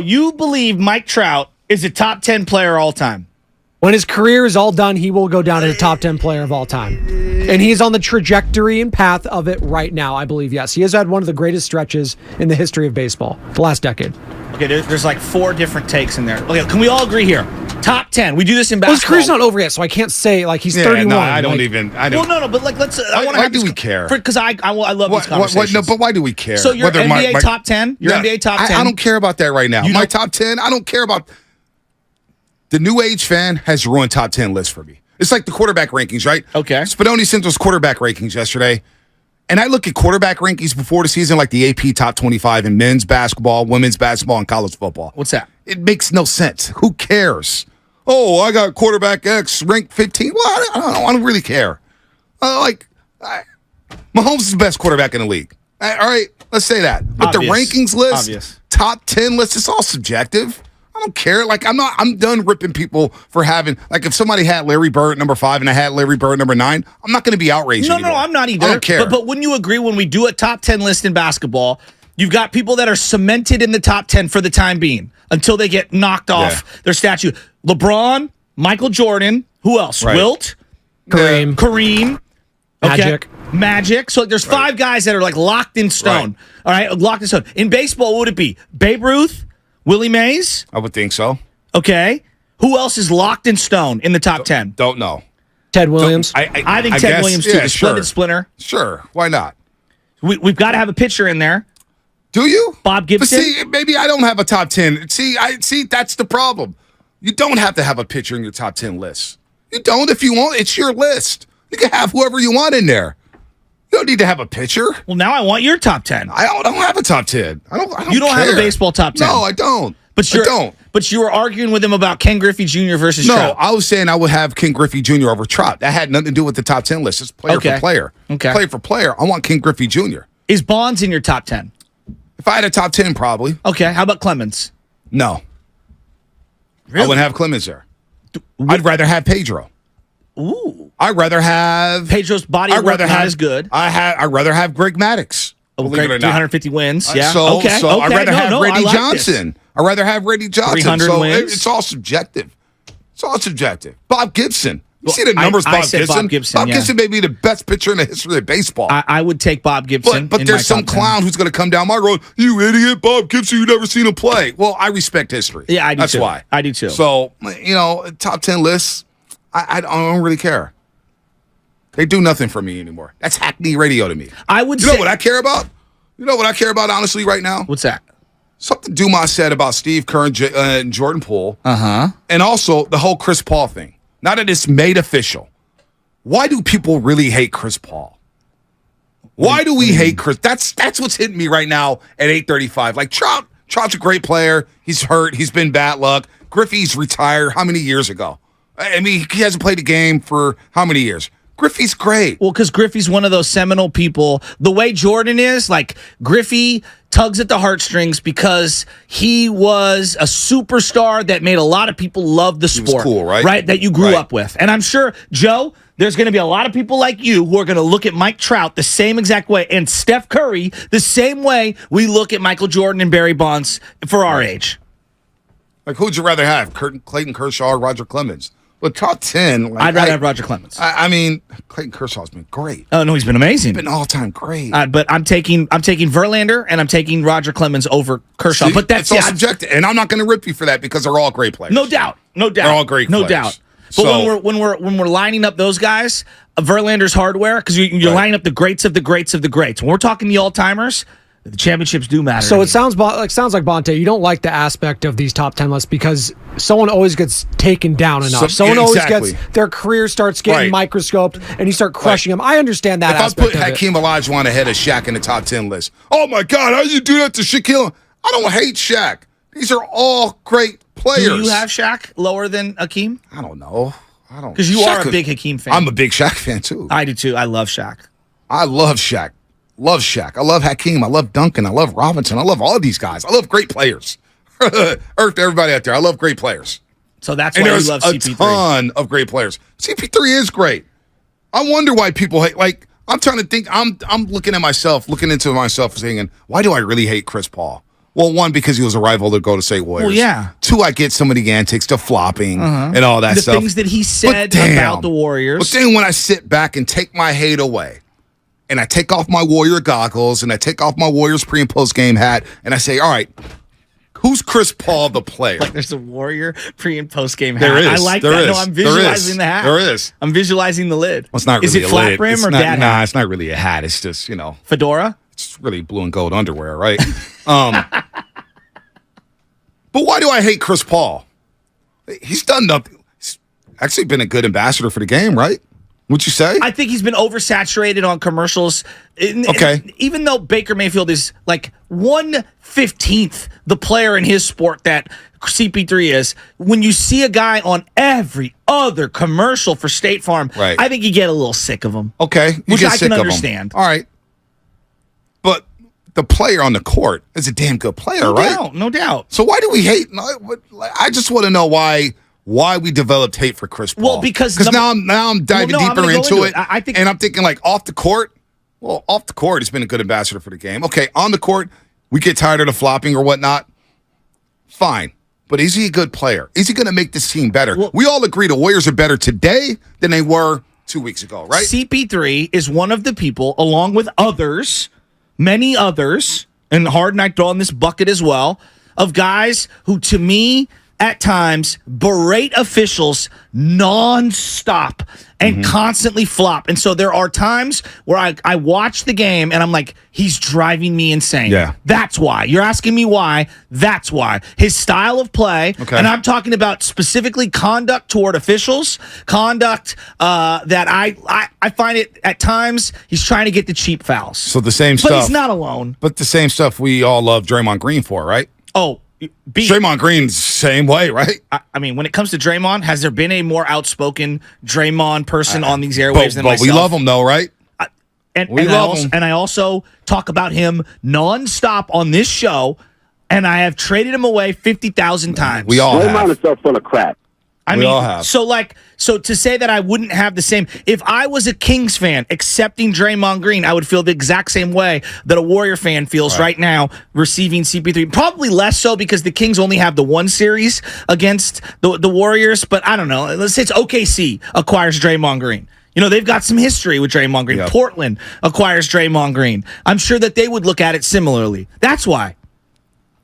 You believe Mike Trout is a top 10 player all time? When his career is all done, he will go down as a top 10 player of all time. And he's on the trajectory and path of it right now, I believe, yes. He has had one of the greatest stretches in the history of baseball, the last decade. Okay, there's like 4 different takes in there. Okay, can we all agree here? Top 10. We do this in basketball. His career's not over yet, so I can't say, like, he's 31. No, I don't like, even. Well, no, but like, let's. Why do we care? Because I love these conversations. No, but why do we care? So your NBA top 10? Your NBA top 10? I don't care about that right now. My top 10, I don't care about. The new age fan has ruined top 10 lists for me. It's like the quarterback rankings, right? Okay. Spadoni sent those quarterback rankings yesterday. And I look at quarterback rankings before the season, like the AP top 25 in men's basketball, women's basketball, and college football. What's that? It makes no sense. Who cares? Oh, I got quarterback X ranked 15. Well, I don't really care. Mahomes is the best quarterback in the league. All right, let's say that. But the rankings list, top 10 list, it's all subjective. I don't care. Like, I'm done ripping people for having, like, if somebody had Larry Bird at number 5 and I had Larry Bird at number 9, I'm not going to be outraged anymore. No, I'm not either. I don't care. But wouldn't you agree when we do a top 10 list in basketball, you've got people that are cemented in the top 10 for the time being until they get knocked off their statue. LeBron, Michael Jordan, who else? Right. Wilt, Kareem, Magic. So there's 5 guys that are like locked in stone. Right. All right, locked in stone. In baseball, what would it be? Babe Ruth, Willie Mays? I would think so. Okay. Who else is locked in stone in the top 10? Don't know. Ted Williams. I think Ted Williams, too. The splendid splinter. Sure. Why not? We've got to have a pitcher in there. Do you? Bob Gibson? But see, maybe I don't have a top 10. See, that's the problem. You don't have to have a pitcher in your top 10 list. You don't if you want. It's your list. You can have whoever you want in there. You don't need to have a pitcher. Well, now I want your top 10. I don't have a top 10. I don't You don't care. have a baseball top 10. No, I don't. But you were arguing with him about Ken Griffey Jr. versus Trout. No, I was saying I would have Ken Griffey Jr. over Trout. That had nothing to do with the top 10 list. It's player for player. Okay. Player for player. I want Ken Griffey Jr. Is Bonds in your top 10? If I had a top 10, probably. Okay. How about Clemens? No. Really? I wouldn't have Clemens there. I'd rather have Pedro. Ooh. I'd rather have Pedro's body of work not as good. I'd rather have Greg Maddux. Great, 350 wins. Yeah. So I'd rather have Reggie like Johnson. I'd rather have Reggie Johnson. 300 wins. It's all subjective. It's all subjective. Bob Gibson. You see the numbers, Bob Gibson? Bob Gibson may be the best pitcher in the history of baseball. I would take Bob Gibson. But there's some clown who's going to come down my road. You idiot, Bob Gibson, you've never seen him play. Well, I respect history. Yeah, I do That's too. why. I do too. So, top 10 lists, I don't really care. They do nothing for me anymore. That's hackney radio to me. I would You know what I care about? You know what I care about, honestly, right now? What's that? Something Dumas said about Steve Kerr and Jordan Poole. Uh-huh. And also the whole Chris Paul thing. Now that it's made official. Why do people really hate Chris Paul? Why do we hate Chris? That's what's hitting me right now at 8:35. Like Trout's a great player. He's hurt. He's been bad luck. Griffey's retired how many years ago? I mean, he hasn't played a game for how many years? Griffey's great. Well, because Griffey's one of those seminal people. The way Jordan is, like, Griffey tugs at the heartstrings because he was a superstar that made a lot of people love the sport. He was cool, right? Right, that you grew up with. And I'm sure, Joe, there's going to be a lot of people like you who are going to look at Mike Trout the same exact way and Steph Curry the same way we look at Michael Jordan and Barry Bonds for our age. Like, who'd you rather have, Clayton Kershaw or Roger Clemens? Well, top 10. I'd rather have Roger Clemens. I mean, Clayton Kershaw's been great. Oh no, he's been amazing. He's been all-time great. But I'm taking Verlander and I'm taking Roger Clemens over Kershaw. See, but that's all subjective, and I'm not going to rip you for that because they're all great players. No doubt. They're all great players. No doubt. But when we're lining up those guys, Verlander's hardware, because you're lining up the greats of the greats of the greats. When we're talking the all-timers, the championships do matter. So it sounds like Bonte, you don't like the aspect of these top 10 lists because someone always gets taken down enough. Someone always gets their career starts getting microscoped and you start crushing them. I understand that aspect. If I put Hakeem Olajuwon ahead of Shaq in the top 10 list, oh my God, how you do that to Shaquille? I don't hate Shaq. These are all great players. Do you have Shaq lower than Hakeem? I don't know. Because you are a big Hakeem fan. I'm a big Shaq fan too. I do too. I love Shaq. I love Shaq. Love Shaq. I love Hakeem. I love Duncan. I love Robinson. I love all of these guys. I love great players. Earth to everybody out there. I love great players. So that's why you love CP3. There's a ton of great players. CP3 is great. I wonder why people hate. Like, I'm trying to think. I'm looking at myself, looking into myself, thinking, why do I really hate Chris Paul? Well, one, because he was a rival to Golden State Warriors. Well, yeah. Two, I get some of the antics, the flopping, and all that stuff. The things that he said about the Warriors. But then when I sit back and take my hate away, and I take off my Warrior goggles, and I take off my Warriors pre- and post-game hat, and I say, all right, who's Chris Paul, the player? Like there's a Warrior pre- and post-game hat. There is. I like there that. Is. No, I'm visualizing the hat. There is. I'm visualizing the lid. Well, it's not really is it a flat lid. brim It's or not, dad hat? Nah, it's not really a hat. It's just, Fedora? It's really blue and gold underwear, right? But why do I hate Chris Paul? He's done nothing. He's actually been a good ambassador for the game, right? Would you say? I think he's been oversaturated on commercials. Okay. Even though Baker Mayfield is like 1/15th the player in his sport that CP3 is, when you see a guy on every other commercial for State Farm, right. I think you get a little sick of him. Okay. Which I can understand. All right. But the player on the court is a damn good player, right? No doubt. So why do we hate? I just want to know why we developed hate for Chris Paul. Well, because now I'm diving deeper into it. I think, and I'm thinking like off the court. Well, off the court, he's been a good ambassador for the game. Okay, on the court, we get tired of the flopping or whatnot. Fine. But is he a good player? Is he going to make this team better? Well, we all agree the Warriors are better today than they were 2 weeks ago, right? CP3 is one of the people, along with others, many others, and Harden I throw in this bucket as well, of guys who, to me, at times berate officials nonstop and constantly flop. And so there are times where I watch the game and I'm like, he's driving me insane. Yeah. That's why. You're asking me why. That's why. His style of play, and I'm talking about specifically conduct toward officials, conduct that I find it at times he's trying to get the cheap fouls. So the same stuff. But he's not alone. But the same stuff we all love Draymond Green for, right? Oh, Draymond Green's same way, right? I mean, when it comes to Draymond, has there been a more outspoken Draymond person on these airwaves than myself? But we love him, though, right? And I also talk about him nonstop on this show, and I have traded him away 50,000 times. We all have. Draymond is so full of crap. We all have. So to say that I wouldn't have the same, if I was a Kings fan accepting Draymond Green, I would feel the exact same way that a Warrior fan feels right now receiving CP3. Probably less so because the Kings only have the one series against the Warriors, but I don't know. Let's say it's OKC acquires Draymond Green. They've got some history with Draymond Green. Yep. Portland acquires Draymond Green. I'm sure that they would look at it similarly. That's why.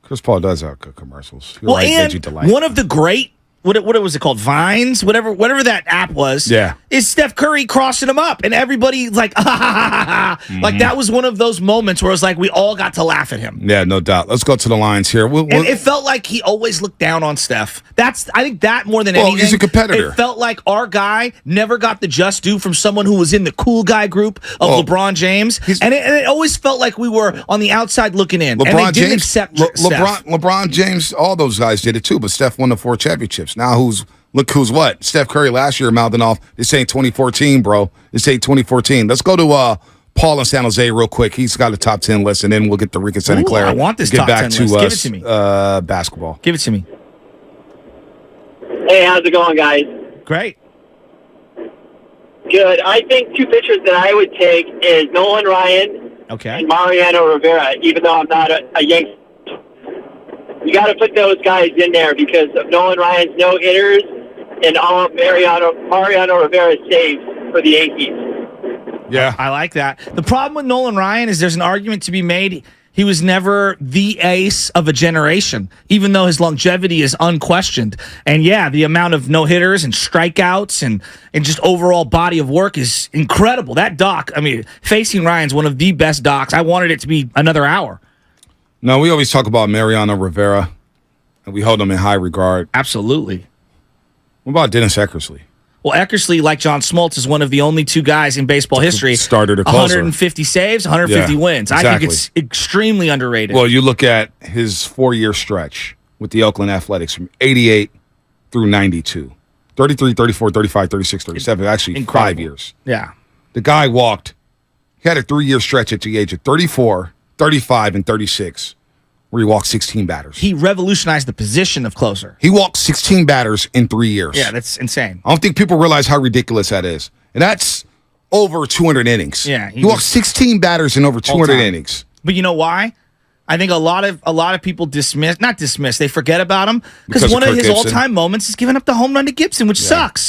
Chris Paul does have good commercials. Well, and one of the great, what was it called? Vines? Whatever that app was. Yeah. Is Steph Curry crossing him up. And everybody like, ah, ha, ha, ha, ha. Like that was one of those moments where it's like we all got to laugh at him. Yeah, no doubt. Let's go to the lines here. And it felt like he always looked down on Steph. I think that more than anything. He's a competitor. It felt like our guy never got the just due from someone who was in the cool guy group of LeBron James. And it always felt like we were on the outside looking in. LeBron and they didn't James, accept Steph. LeBron James, all those guys did it too, but Steph won the 4 championships. Now look who's what? Steph Curry last year mouthing off, this ain't 2014, bro. This ain't 2014. Let's go to Paul in San Jose real quick. He's got a top 10 list, and then we'll get to Rick and St. Clair. I want this get top back 10 to list. Give it to me. Basketball. Give it to me. Hey, how's it going, guys? Great. Good. I think 2 pitchers that I would take is Nolan Ryan and Mariano Rivera, even though I'm not a Yankee. You got to put those guys in there because of Nolan Ryan's no-hitters and all Mariano Rivera's saves for the Yankees. Yeah. I like that. The problem with Nolan Ryan is there's an argument to be made. He was never the ace of a generation, even though his longevity is unquestioned. And yeah, the amount of no-hitters and strikeouts and just overall body of work is incredible. That doc, Facing Ryan's one of the best docs. I wanted it to be another hour. No, we always talk about Mariano Rivera, and we hold him in high regard. Absolutely. What about Dennis Eckersley? Well, Eckersley, like John Smoltz, is one of the only 2 guys in baseball history. Starter to closer. 150 saves, 150 wins. Exactly. I think it's extremely underrated. Well, you look at his 4-year stretch with the Oakland Athletics from 88 through 92. 33, 34, 35, 36, 37. Actually, incredible. 5 years. Yeah. The guy he had a 3-year stretch at the age of 34, 35, and 36. Where he walked 16 batters. He revolutionized the position of closer. He walked 16 batters in 3 years. Yeah, that's insane. I don't think people realize how ridiculous that is. And that's over 200 innings. Yeah. He walked 16 batters in over 200 innings. But you know why? I think a lot of people not dismiss, they forget about him because one of his all-time moments is giving up the home run to Gibson, which sucks.